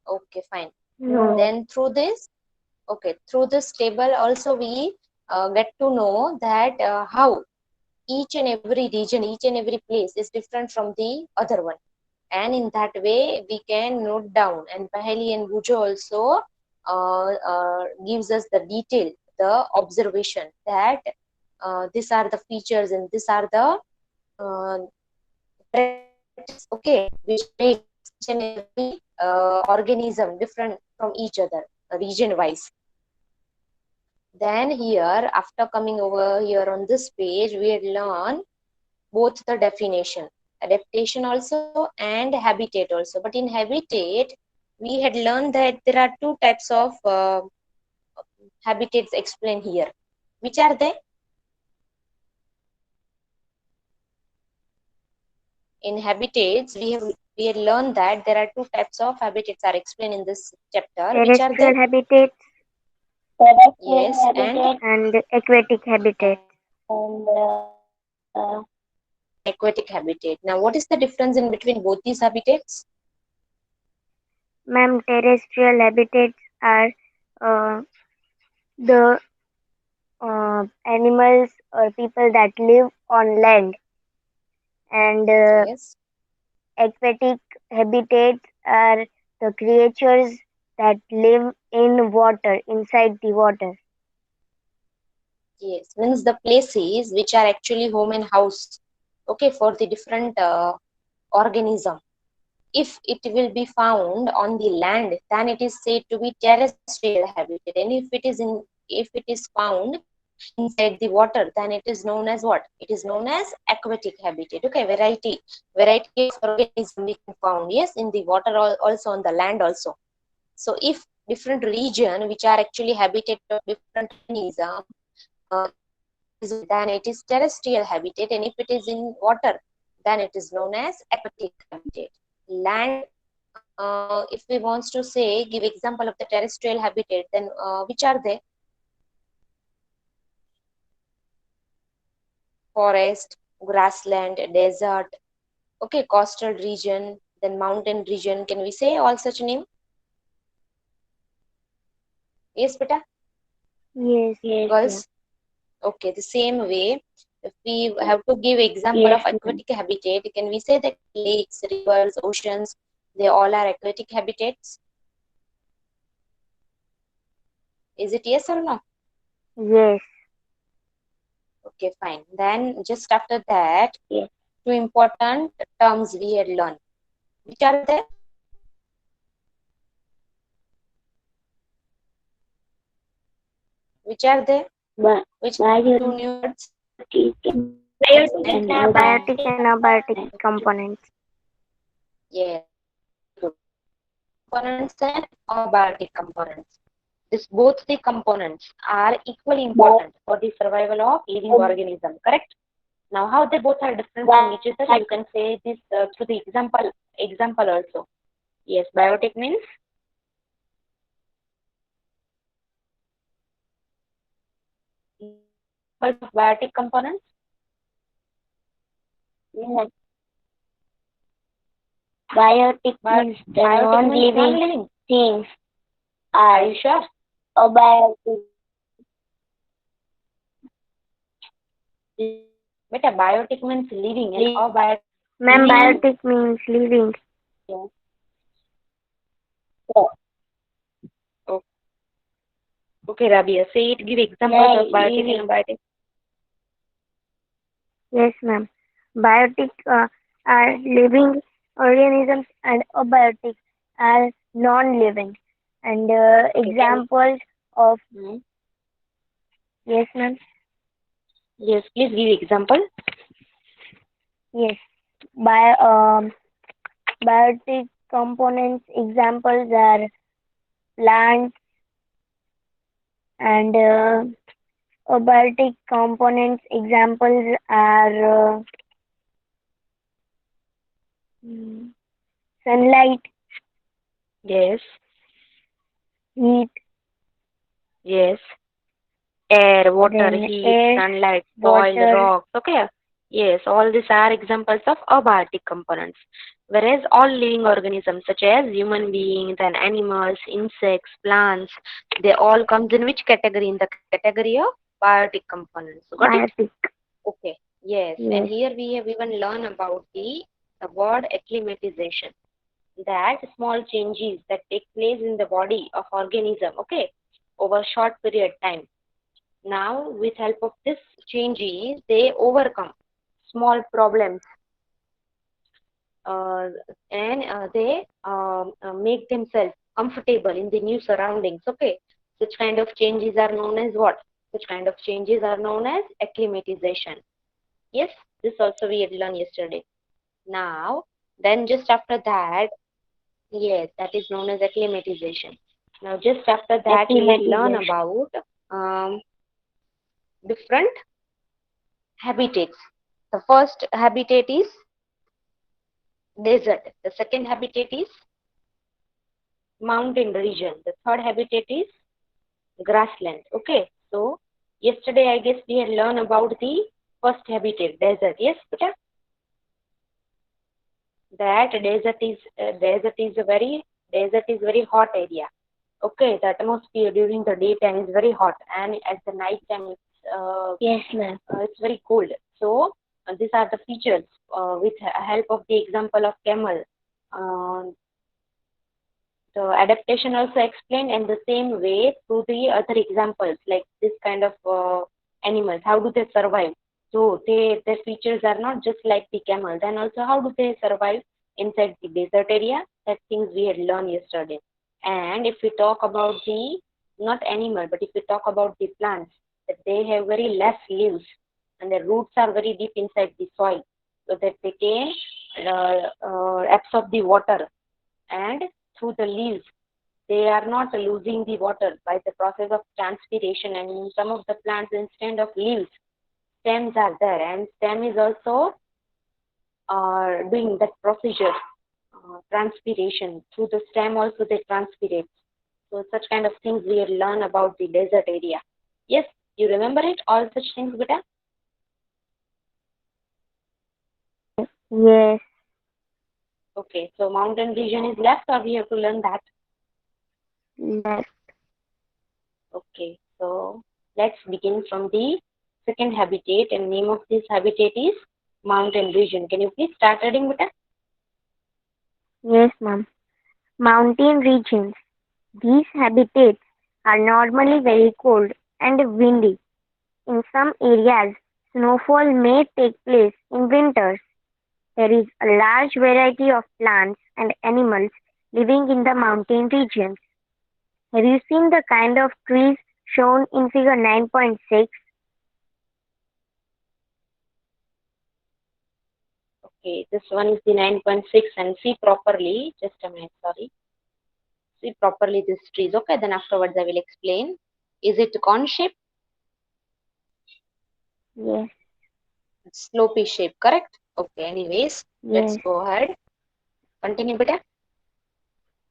Okay, fine. No. Then through this, okay, through this table also we get to know that how each and every region, each and every place is different from the other one. And in that way, we can note down. And Paheli and Bujo also gives us the detail, the observation that these are the features and these are the characteristics, okay, which makes each and every organism different from each other, region wise. Then here, after coming over here on this page, we had learned both the definition, adaptation also and habitat also. But in habitat, we had learned that there are two types of habitats explained here. Which are they? In habitats, we have learned that there are two types of habitats are explained in this chapter. Which are Terrestrial they? habitat Yes, terrestrial and habitat and aquatic habitat. and aquatic habitat. Now, what is the difference in between both these habitats? Ma'am, terrestrial habitats are the animals or people that live on land, and Yes. aquatic habitats are the creatures that live in water, inside the water. Yes, means the places which are actually home and house, okay, for the different organism. If it will be found on the land, then it is said to be terrestrial habitat. And if it is found inside the water, then it is known as what? It is known as aquatic habitat. Okay, variety of organism we can found. Yes, in the water also on the land also. So if different region which are actually habitat of different organism, then it is terrestrial habitat, and if it is in water, then it is known as aquatic habitat. Land, if we wants to say give example of the terrestrial habitat, then which are they? Forest, grassland, desert, okay, coastal region, then mountain region. Can we say all such name? Yes, beta, Yes, yes, yeah. girls. Okay, the same way, if we have to give example Yes, of ma'am. aquatic habitat, can we say that lakes, rivers, oceans, they all are aquatic habitats? Is it yes or no? yes. Okay, fine. Then just after that, Yes. two important terms we had learned. Which are they? Which are they? But Which two biotic new words? biotic And and Biotic abiotic and abiotic components. yes, very good. Components and abiotic components. This both the components are equally Bio- important for the survival of living organism. Correct? Now, how they both are different from each other, you can say this through the example also. Yes, biotic means examples of biotic components. yes, biotic means the Biotic means non-living non-living. things Are are you sure? abiotic. Beta, biotic means living and abiotic Ma'am, Living, biotic means living. yes, oh, okay, Rabia, say it, give examples yeah, of biotic and living, abiotic. Yes, ma'am. Biotic are living organisms and abiotic are non-living. And Okay, can examples of, hmm, yes, ma'am. yes, please give example. Yes. Bio, biotic components examples are plants, and abiotic components examples are mm, sunlight, Yes, heat, yes. Air, water, then heat, air, sunlight, soil, water. rocks. Okay. Yes, all these are examples of abiotic components. Whereas all living organisms such as human beings and animals, insects, plants, they all comes in which category? In the category of biotic components. Got it? Biotic. Okay. Yes. And Yes. here we have even learned about the word acclimatization. That small changes that take place in the body of organism, okay, over short period time. Now, with help of this changes, they overcome small problems uh, and they make themselves comfortable in the new surroundings. Okay, such kind of changes are known as what? Such kind of changes are known as acclimatization. Yes, this also we had learned yesterday. Now, then just after that, yes, that is known as acclimatization. Now, just after that, we had learned Acclimatization. about um, different habitats. The first habitat is desert. The second habitat is mountain region. The third habitat is grassland. Okay, so yesterday I guess we had learned about the first habitat, desert. Yes, Puja? That desert is very hot area. Okay, the atmosphere during the daytime is very hot, and at the night time Yes, ma'am. it's very cold. So these are the features with help of the example of camel. Uh, the adaptation also explained in the same way through the other examples like this kind of animals. How do they survive? So their features are not just like the camel. Then also how do they survive inside the desert area? That things we had learned yesterday. And if we talk about the not animal, but if we talk about the plants, that they have very less leaves and their roots are very deep inside the soil, so that they can absorb the water and through the leaves they are not losing the water by the process of transpiration, and in some of the plants instead of leaves stems are there, and stem is also doing that procedure, transpiration. Through the stem also they transpirate. So such kind of things we learn about the desert area. Yes, you remember it, all such things, beta? Yes. Okay, so mountain region is left or we have to learn that? Left. Okay, so let's begin from the second habitat, and name of this habitat is mountain region. Can you please start reading, beta? Yes, ma'am. Mountain regions. These habitats are normally very cold and windy. In some areas, snowfall may take place in winters. There is a large variety of plants and animals living in the mountain regions. Have you seen the kind of trees shown in figure 9.6? Okay, this one is the 9.6 and see properly. Just a minute, sorry. See properly these trees. Okay, then afterwards I will explain. Is it cone shape? Yes, Slopey shape, correct? Okay, anyways, let's yes. go ahead. Continue, beta.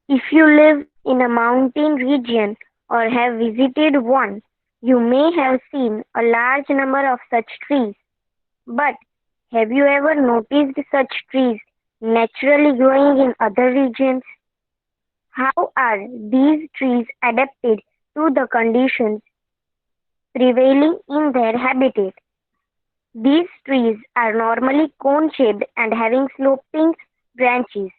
If you live in a mountain region or have visited one, you may have seen a large number of such trees. But have you ever noticed such trees naturally growing in other regions? How are these trees adapted to the conditions prevailing in their habitat? These trees are normally cone-shaped and having sloping branches.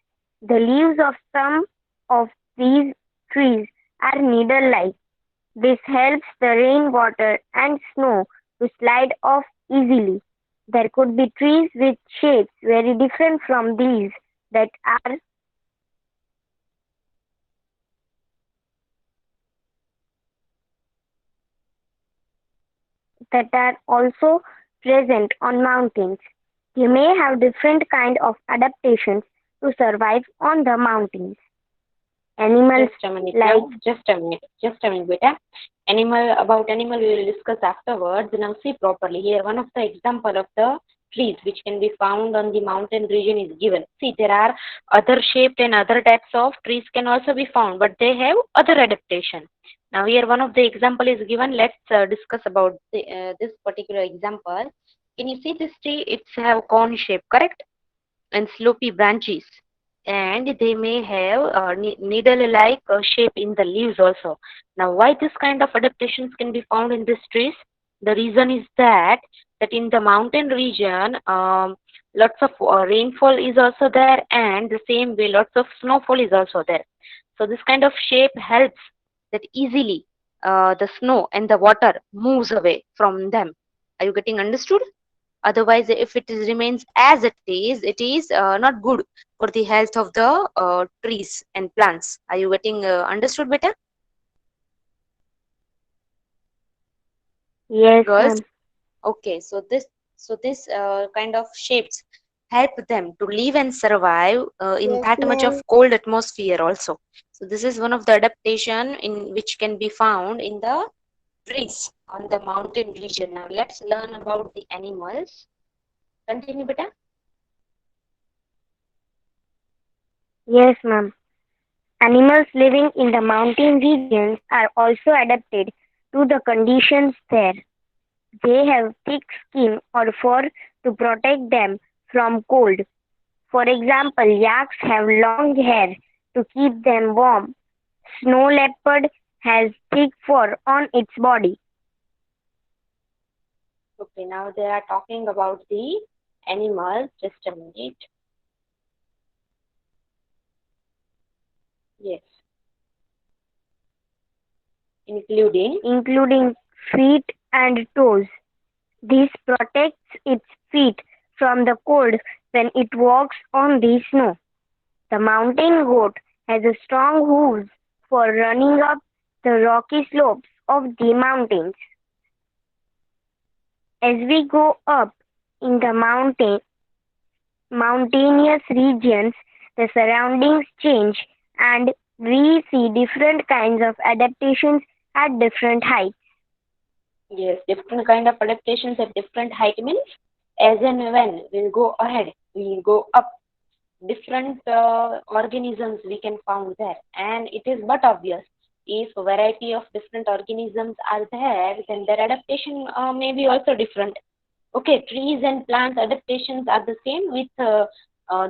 The leaves of some of these trees are needle-like. This helps the rainwater and snow to slide off easily. There could be trees with shapes very different from these that are also present on mountains. You may have different kind of adaptations to survive on the mountains. Animals Just a minute like now. Just a minute, beta. About animal we will discuss afterwards. Now see properly here. One of the example of the trees which can be found on the mountain region is given. See, there are other shaped and other types of trees can also be found, but they have other adaptation. Now here one of the example is given. Let's discuss about this particular example. Can you see this tree? It's have cone shape, correct? And slopy branches. and they may have needle-like shape in the leaves also. Now, why this kind of adaptations can be found in these trees? The reason is that in the mountain region, lots of rainfall is also there, and the same way lots of snowfall is also there. So this kind of shape helps that easily the snow and the water moves away from them. Are you getting understood? Otherwise, if remains as it is not good for the health of the trees and plants. Are you getting understood better, Yes, girls? ma'am. Okay, so this kind of shapes help them to live and survive in Yes, that much of ma'am. cold atmosphere also. So this is one of the adaptation in which can be found in the trees on the mountain region. Now let's learn about the animals. Continue, beta. Yes, ma'am. Animals living in the mountain regions are also adapted to the conditions there. They have thick skin or fur to protect them from cold. For example, yaks have long hair to keep them warm. Snow leopard has thick fur on its body. Okay, now they are talking about the animals. Just a minute. Yes, including. Including feet and toes. This protects its feet from the cold when it walks on the snow. The mountain goat has a strong hooves for running up the rocky slopes of the mountains. As we go up in the mountainous regions, the surroundings change and we see different kinds of adaptations at different heights. Yes, different kind of adaptations at different height means as and when we'll go ahead, we'll go up. Different organisms we can found there, and it is but obvious if a variety of different organisms are there, then their adaptation may be also different. Okay, trees and plants adaptations are the same with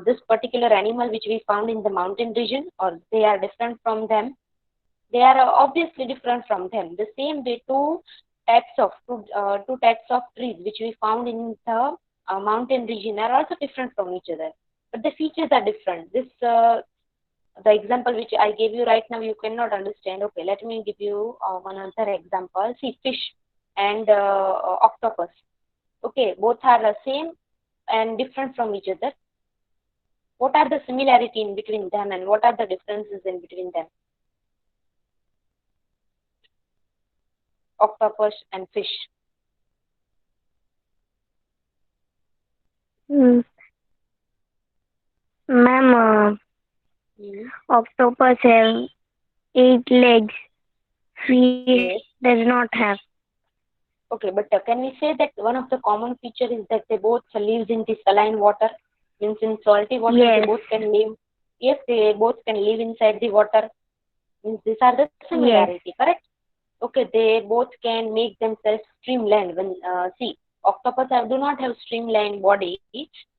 this particular animal which we found in the mountain region, or they are different from them. They are obviously different from them. The same way, two types of trees which we found in the mountain region are also different from each other, but the features are different. This the example which I gave you right now, you cannot understand. Okay, let me give you one other example. See, fish and octopus. Okay, both are the same and different from each other. What are the similarity in between them, and what are the differences in between them? Octopus and fish. Mm, Ma'am, Hmm. octopus have 8 legs. Fish Yes. does not have. Okay, but can we say that one of the common feature is that they both lives in the saline water, means in salty water they Yes, both can live. Yes, they both can live inside the water. Means these are the yes, similarity, correct? Okay, they both can make themselves streamlined. When see, octopus do not have streamlined body,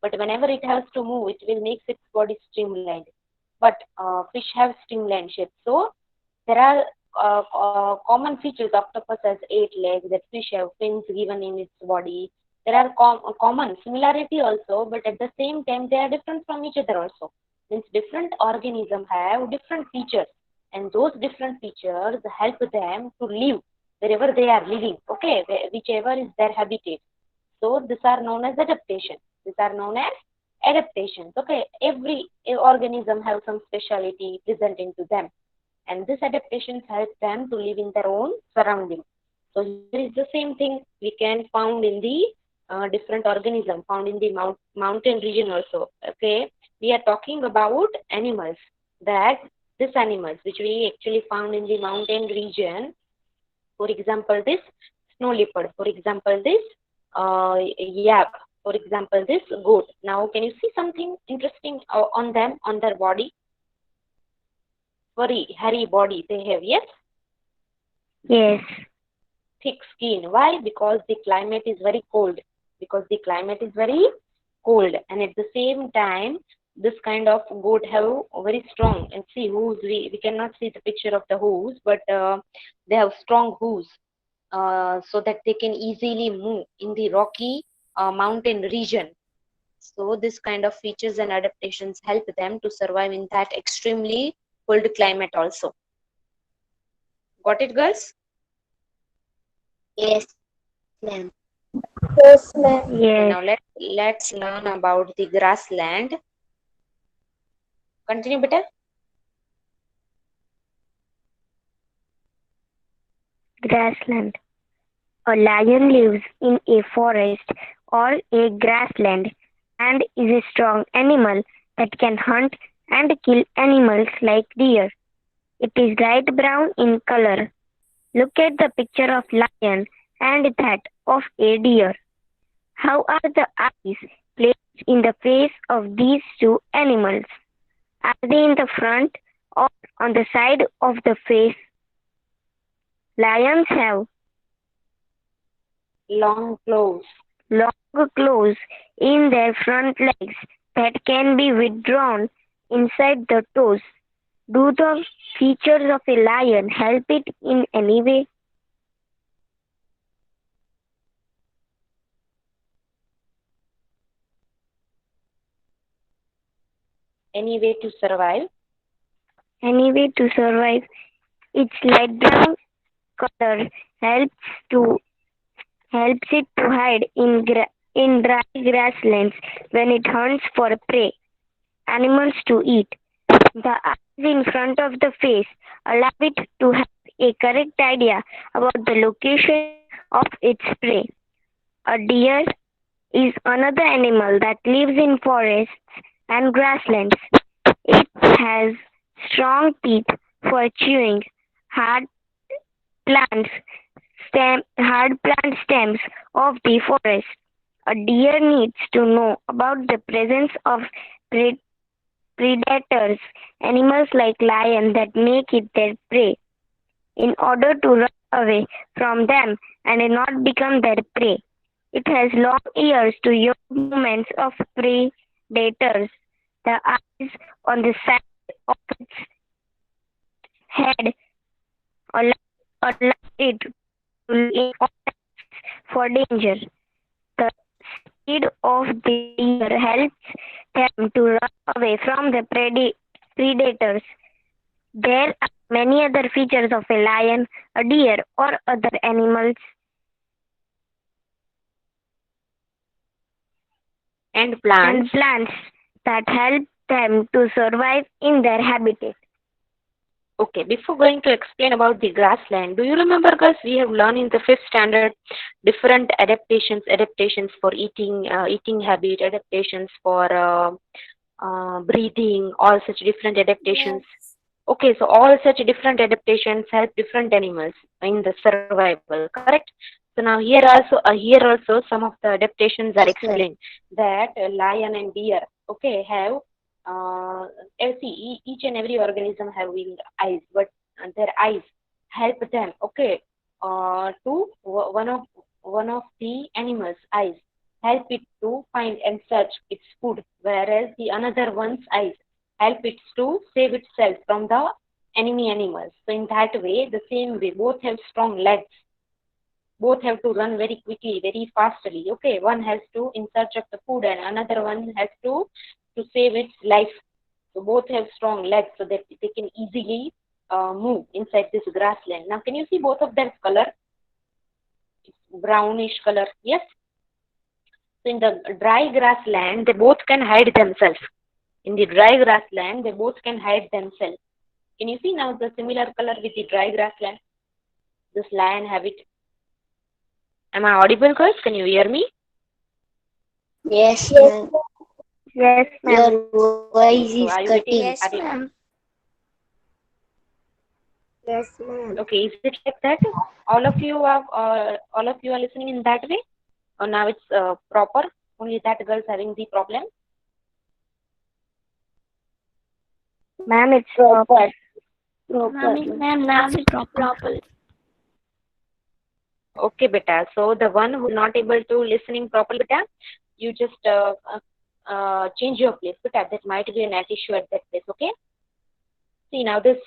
but whenever it has to move, it will make its body streamlined. But fish have streamlined shape. So there are common features. Octopus has 8 legs. That fish have fins given in its body. There are common similarity also, but at the same time they are different from each other also. Means different organisms have different features, and those different features help them to live wherever they are living. Okay, whichever is their habitat. So these are known as adaptation. These are known as adaptations. Okay, every organism have some speciality present into them, and these adaptations help them to live in their own surroundings. So here is the same thing we can found in the different organism found in the mountain region also. Okay, we are talking about animals, that these animals which we actually found in the mountain region. For example, this snow leopard. For example, this yak. For example, this goat. Now, can you see something interesting on them, on their body? Furry, hairy body they have. Yes, yes, thick skin. Why? Because the climate is very cold. Because the climate is very cold, and at the same time, this kind of goat have very strong, and see hooves, we cannot see the picture of the hooves, but they have strong hooves, so that they can easily move in the rocky mountain region. So this kind of features and adaptations help them to survive in that extremely cold climate also. Got it, girls? Yes, ma'am. Yes, ma'am. Okay, Yes. now let's learn about the grassland. Continue, beta. Grassland. A lion lives in a forest or a grassland and is a strong animal that can hunt and kill animals like deer. It is light brown in color. Look at the picture of lion and that of a deer. How are the eyes placed in the face of these two animals? Are they in the front or on the side of the face? Lions have Long claws. long claws in their front legs that can be withdrawn inside the toes. Do the features of a lion help it in any way? Any way to survive? Any way to survive? Its light brown color to helps it to hide in dry grasslands when it hunts for prey animals to eat. The eyes in front of the face allow it to have a correct idea about the location of its prey. A deer is another animal that lives in forests and grasslands. It has strong teeth for chewing hard plants hard plant stems of the forest. A deer needs to know about the presence of predators, animals like lion that make it their prey, in order to run away from them and not become their prey. It has long ears to hear movements of predators. The eyes on the side of its head allow it to look in for danger. The speed of the deer helps them to run away from the predators. There are many other features of a lion, a deer, or other animals. And plants. And plants that help them to survive in their habitat. Okay, before going to explain about the grassland, do you remember, girls, we have learned in the fifth standard different adaptations for eating habit, adaptations for breathing, all such different adaptations. Yes. Okay, so all such different adaptations help different animals in the survival, correct? So now here also some of the adaptations are Yes, ma'am. explained, that lion and deer, okay, have see, each and every organism having eyes, but their eyes help them, okay, to one of the animals' eyes help it to find and search its food, whereas the another one's eyes help it to save itself from the enemy animals. So in that way, the same way, both have strong legs. Both have to run very quickly, very fastly. Okay, one has to in search of the food, and another one has to save its life. So both have strong legs so that they can easily move inside this grassland. Now, can you see both of their color? Brownish color. Yes. So in the dry grassland, they both can hide themselves. In the dry grassland, they both can hide themselves. Can you see now the similar color with the dry grassland? This lion have it. Am I audible, girls? Can you hear me? Yes, ma'am. Yes, ma'am. Your voice So is are you cutting. getting? Yes, ma'am. Yes, ma'am. Okay, is it like that? All of you are listening in that way? Or now it's proper? Only that girl's having the problem. Ma'am, it's proper. Ma'am, now it's proper. Okay, beta. So the one who's not able to listening properly, beta, you just change your place, but that might be a net issue at that place. Okay. See now this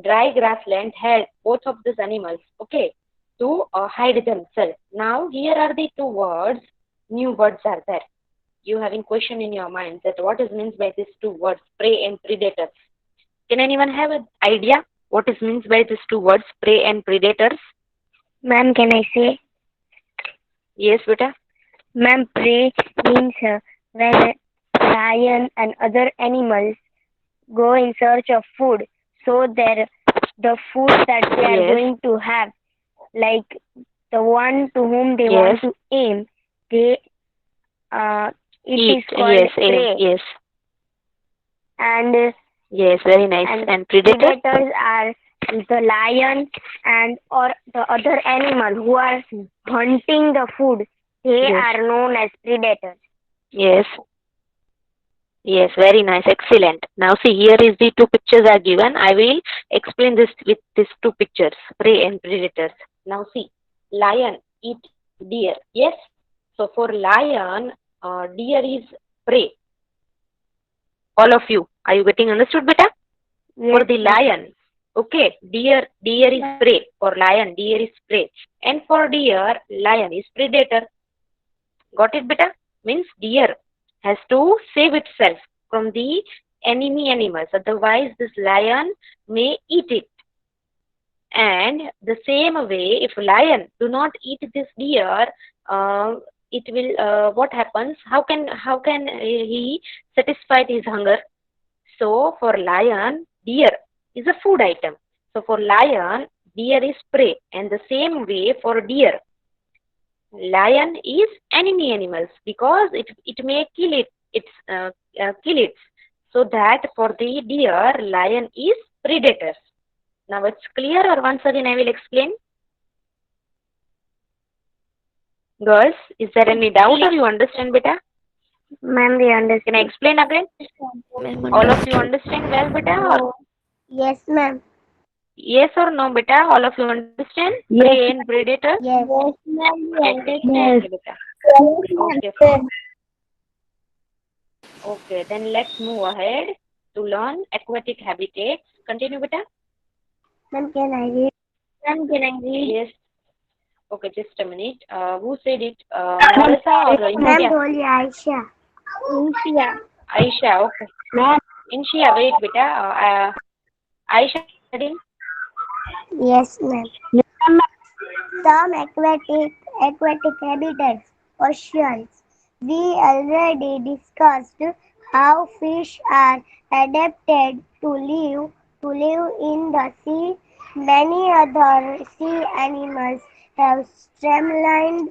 dry grassland had both of these animals. Okay, to hide themselves. Now here are the two words. New words are there. You having question in your mind that what is means by these two words, prey and predators. Can anyone have an idea what is means by these two words, prey and predators? Ma'am, can I say? Yes, beta. Ma'am, prey means when a lion and other animals go in search of food, so the food that they are Yes. going to have, like the one to whom they Yes. want to aim, they it Eat. is called Yes. Aim. prey. Yes. And Yes. Very nice. And predator? predators are the lion and or the other animal who are hunting the food. They Yes. are known as predators. Yes. Yes, very nice, excellent. Now see, here is the two pictures are given. I will explain this with these two pictures, prey and predators. Now see, lion eat deer. Yes. So for lion, deer is prey. All of you, are you getting understood, beta? Yes, For the lion, okay, deer is prey. For lion, deer is prey, and for deer, lion is predator. Got it, beta? Means deer has to save itself from the enemy animals. Otherwise, this lion may eat it. And the same way, if lion do not eat this deer, it will. What happens? How can he satisfy his hunger? So for lion, deer is a food item. So for lion, deer is prey, and the same way for deer, lion is enemy animals because it may kill it. So that for the deer, lion is predators. Now it's clear, or once again I will explain. Girls, is there any doubt or you understand, beta? ma'am, we understand. Can I explain again? All of you understand well, beta? Or Yes, ma'am. yes or no, beta? All of you understand? Prey and predator? Yes. Okay, beta. Okay, fine. Okay, then let's move ahead to learn aquatic habitats. Continue, beta. Ma'am, can I read? Ma'am, can I read? Yes. Okay, just a minute. Who said it? Marisa or Ma'am, Inshia? बोलिए Ayesha. Inshia. Aisha, okay. Ma'am, Inshia, wait, beta. Aisha, ready? Yes, ma'am. Some aquatic habitats, oceans. We already discussed how fish are adapted to live in the sea. Many other sea animals have streamlined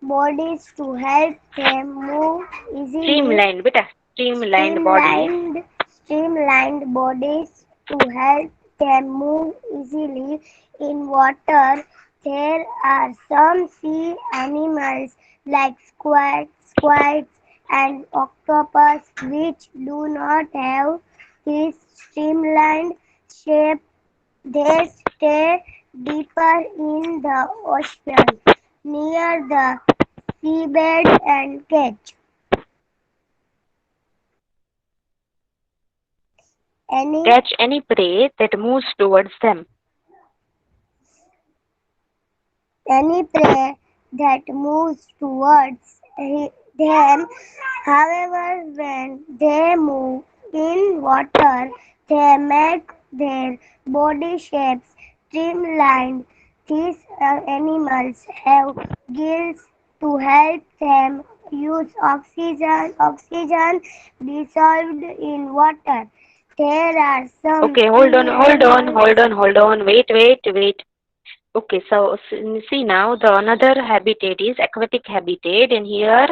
bodies to help them move easily. Streamlined, beta. Streamlined bodies. Streamlined bodies to help them move easily in water. There are some sea animals like squids and octopus which do not have this streamlined shape. They stay deeper in the ocean near the seabed and catch any Catch any prey that moves towards them. prey that moves towards them. However, when they move in water, they make their body shapes streamlined. These animals have gills to help them use oxygen dissolved in water. There are some Okay, hold on. Wait. Okay, so see now the another habitat is aquatic habitat, and here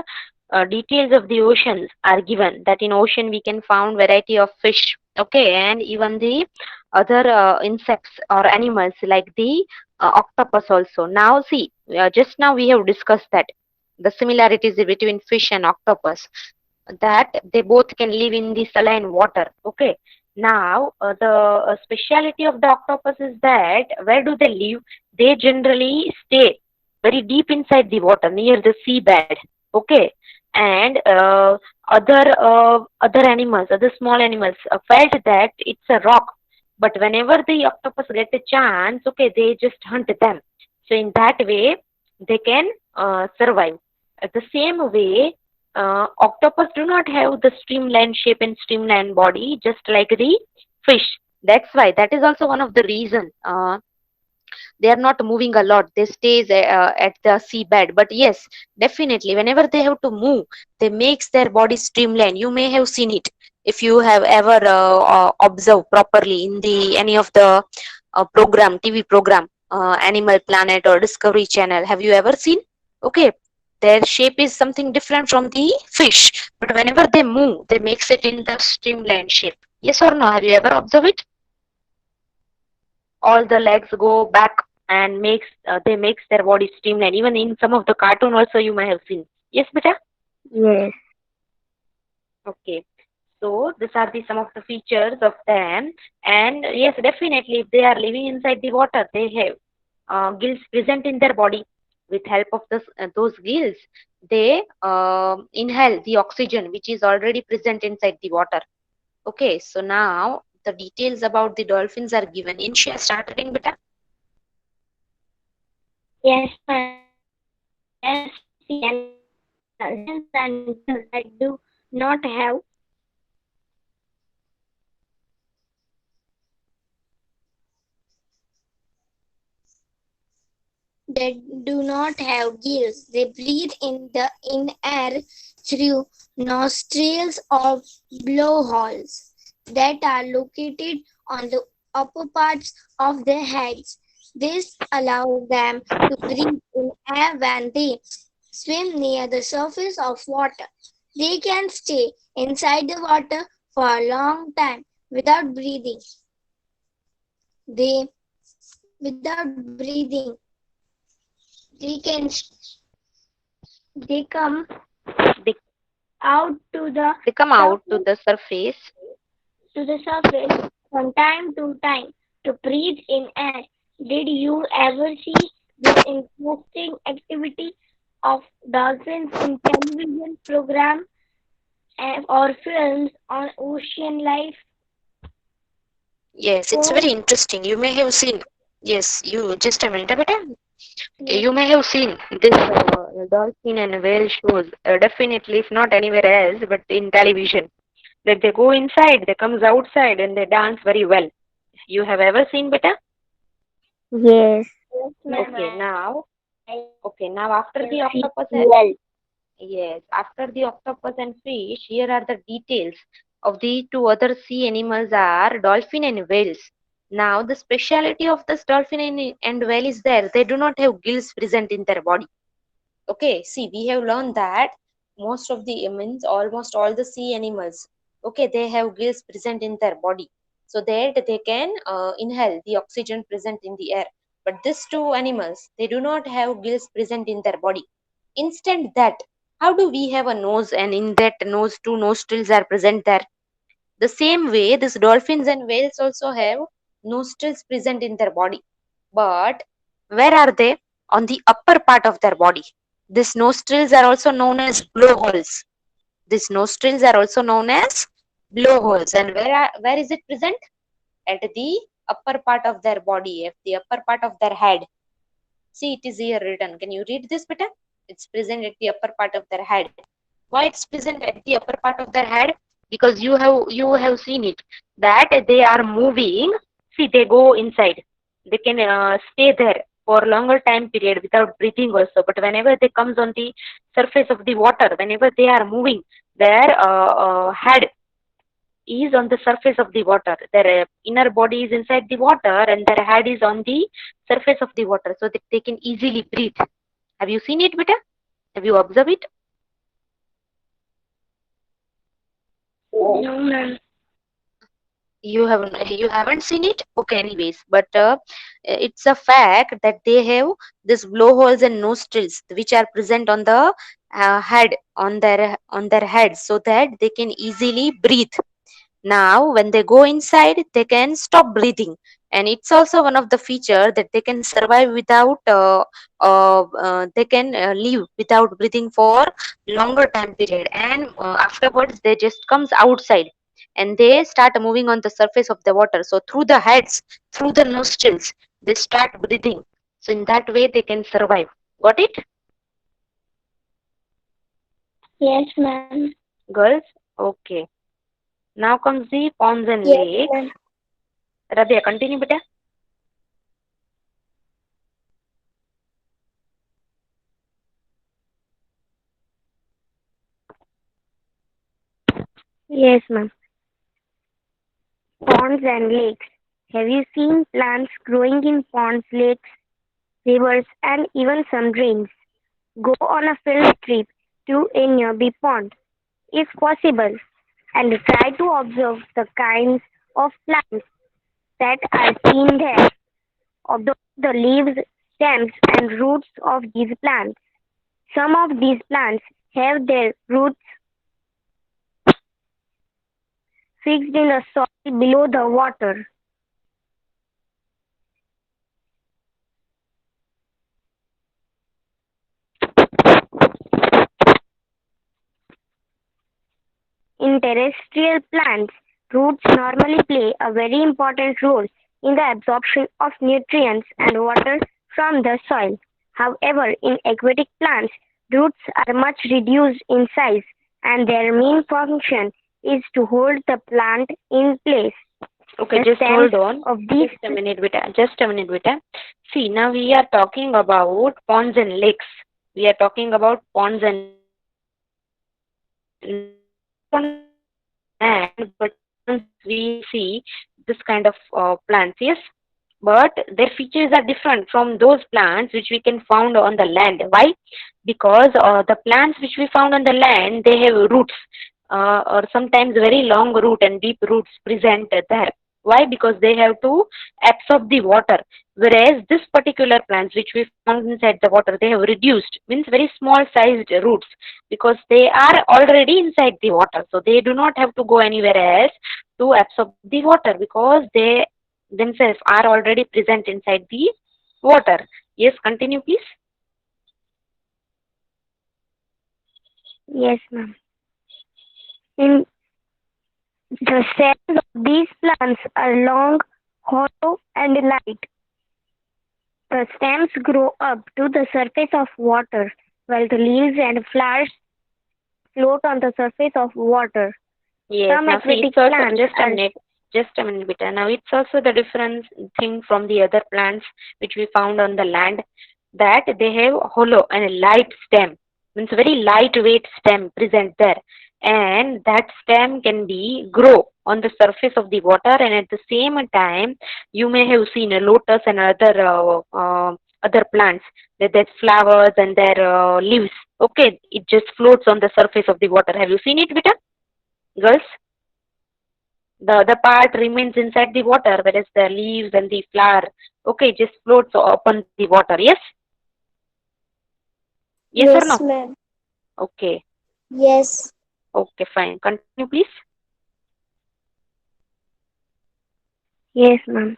details of the oceans are given. That in ocean we can found variety of fish. Okay, and even the other insects or animals like the octopus also. Now see, just now we have discussed that the similarities between fish and octopus, that they both can live in the saline water. Okay. Now, the speciality of the octopus is that where do they live? They generally stay very deep inside the water near the seabed. Okay. and other animals, other small animals felt that it's a rock, but whenever the octopus get a chance, okay, they just hunt them. So in that way they can survive. The same way, octopus do not have the streamlined shape and streamlined body just like the fish. That's why, that is also one of the reason they are not moving a lot, they stays at the seabed. But yes, definitely whenever they have to move, they makes their body streamline. You may have seen it if you have ever observed properly in the any of the program, TV program, Animal Planet or Discovery Channel. Have you ever seen? Okay, their shape is something different from the fish, but whenever they move, they makes it in the streamlined shape. Yes or no, have you ever observed it? All the legs go back and makes they makes their body streamline. Even in some of the cartoon also you may have seen. Yes, beta. Yes. Okay. So these are the some of the features of them. And yes, definitely, if they are living inside the water, they have gills present in their body. With help of those gills, they inhale the oxygen which is already present inside the water. Okay, so now the details about the dolphins are given. Insha, start reading, beta. Yes, ma'am. Yes, sea animals and gills that do not have gills. They breathe in air through nostrils or blowholes that are located on the upper parts of their heads. This allows them to breathe in air when they swim near the surface of water. They can stay inside the water for a long time without breathing. They without breathing. They can they come They, out they come out to surface the surface. to the surface from time to time to breathe in air. Did you ever see this interesting activity of dolphins in television program or films on ocean life? Yes, it's So very interesting. You may have seen. Yes, you just a minute, beta. Okay, yes, you may have seen this dolphin and whale shows. Definitely, if not anywhere else, but in television. That they go inside, they comes outside, and they dance very well. You have ever seen, beta? yes, yes, ma'am. Okay, now. I Okay, now after can the see octopus. well. Yes, after the octopus and fish, here are the details of the two other sea animals are dolphin and whales. Now, the speciality of this dolphin and whale is there. They do not have gills present in their body. Okay, see, we have learned that most of the means almost all the sea animals, okay, they have gills present in their body so that they can inhale the oxygen present in the air. But these two animals, they do not have gills present in their body. Instead that, how do we have a nose and in that nose two nostrils are present there? The same way, these dolphins and whales also have nostrils present in their body. But where are they? On the upper part of their body. These nostrils are also known as blowholes. These nostrils are also known as blowholes. And where is it present? At the upper part of their body, at the upper part of their head. See, it is here written. Can you read this, beta? It's present at the upper part of their head. Why it's present at the upper part of their head? Because you have seen it that they are moving. See, they go inside. They can stay there for longer time period without breathing also. But whenever they comes on the surface of the water, whenever they are moving, their head is on the surface of the water. Their inner body is inside the water and their head is on the surface of the water so that they can easily breathe. Have you seen it, beta? Have you observed it? No, ma'am. You haven't seen it? Okay, anyways, but it's a fact that they have these blowholes and nostrils which are present on the head on their head so that they can easily breathe. Now, when they go inside, they can stop breathing and it's also one of the feature that they can survive without they can live without breathing for longer time period, and afterwards they just comes outside and they start moving on the surface of the water. So through the heads, through the nostrils, they start breathing. So in that way they can survive. Got it, Yes, ma'am. girls? Okay. Now comes the ponds and Yes, lakes. ma'am. Rabia, continue beta. Yes, ma'am. Ponds and lakes. Have you seen plants growing in ponds, lakes, rivers, and even some drains? Go on a field trip to a nearby pond, if possible, and try to observe the kinds of plants that are seen there. Observe the leaves, stems, and roots of these plants. Some of these plants have their roots fixed in the soil below the water. In terrestrial plants, roots normally play a very important role in the absorption of nutrients and water from the soil. However, in aquatic plants, roots are much reduced in size and their main function is to hold the plant in place. Okay, The just stems hold on. of these Just a minute, beta. Just a minute, beta. See, now we are talking about ponds and lakes. We are talking about ponds and on land, but once we see this kind of plants, yes. But their features are different from those plants which we can found on the land. Why? Because the plants which we found on the land, they have roots, or sometimes very long root and deep roots present there. Why? Because they have to absorb the water. Whereas this particular plants which we found inside the water, they have reduced, means very small sized roots, because they are already inside the water. So they do not have to go anywhere else to absorb the water, because they themselves are already present inside the water. Yes, continue please. yes, ma'am. In the stems of these plants are long, hollow, and light. The stems grow up to the surface of water, while the leaves and flowers float on the surface of water. Yes, Some now see, aquatic it's also plants are just a minute, beta. Now it's also the different thing from the other plants which we found on the land, that they have hollow and a light stem, means very lightweight stem present there, and that stem can be grow on the surface of the water, and at the same time you may have seen a lotus and other plants with their flowers and their leaves. Okay, it just floats on the surface of the water. Have you seen it, beta? Girls, the other part remains inside the water, whereas the leaves and the flower, okay, just floats upon the water. Yes? Yes or no? Yes, ma'am. Okay. Yes. Okay, fine. Continue, please. yes, ma'am.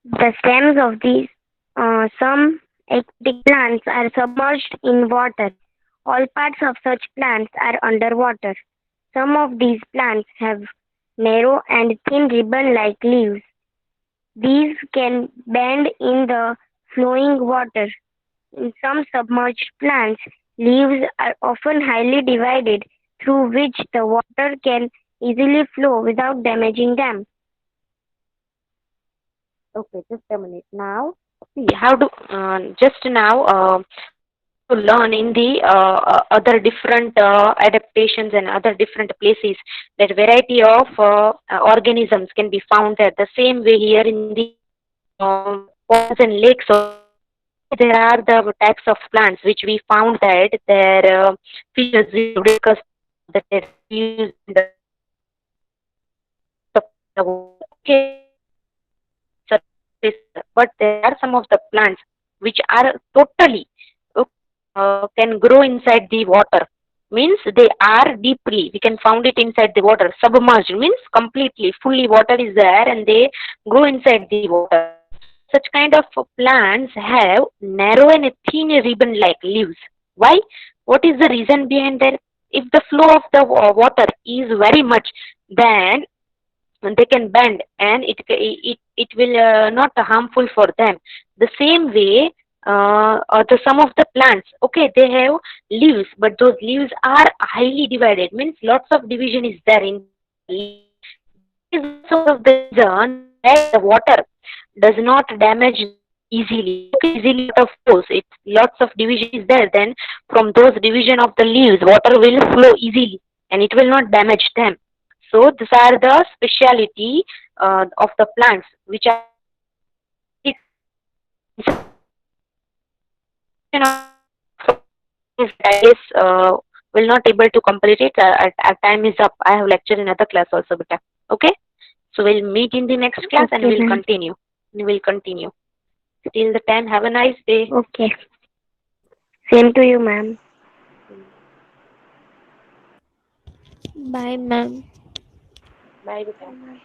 The stems of these some aquatic plants are submerged in water. All parts of such plants are underwater. Some of these plants have narrow and thin ribbon-like leaves. These can bend in the flowing water. In some submerged plants, leaves are often highly divided through which the water can easily flow without damaging them. Okay, just a minute. Now, see how to just now we have to learn in the other different adaptations and other different places that variety of organisms can be found there. The same way here in the ponds and lakes also, there are the types of plants which we found that their features we have discussed, that they use in the the water. Okay, surface, but there are some of the plants which are totally can grow inside the water. means they are deeply. We can found it inside the water. Submerged means completely, fully water is there and they grow inside the water. Such kind of plants have narrow and thin ribbon-like leaves. Why? What is the reason behind that? If the flow of the water is very much, then they can bend and it will not harmful for them. The same way, some of the plants, okay, they have leaves, but those leaves are highly divided, means lots of division is there in the leaf. That is also one of the reason that the water does not damage them easily. Okay, easily water flows. It lots of division is there. Then from those division of the leaves, water will flow easily and it will not damage them. So these are the speciality of the plants which are very I guess will not able to complete it. Our time is up. I have lecture in other class also, beta. Okay. So we'll meet in the next class and Okay, we'll ma'am. continue. We will continue. Till the time, have a nice day. Okay. Same to you, ma'am. Bye, ma'am. Bye, beta. Bye.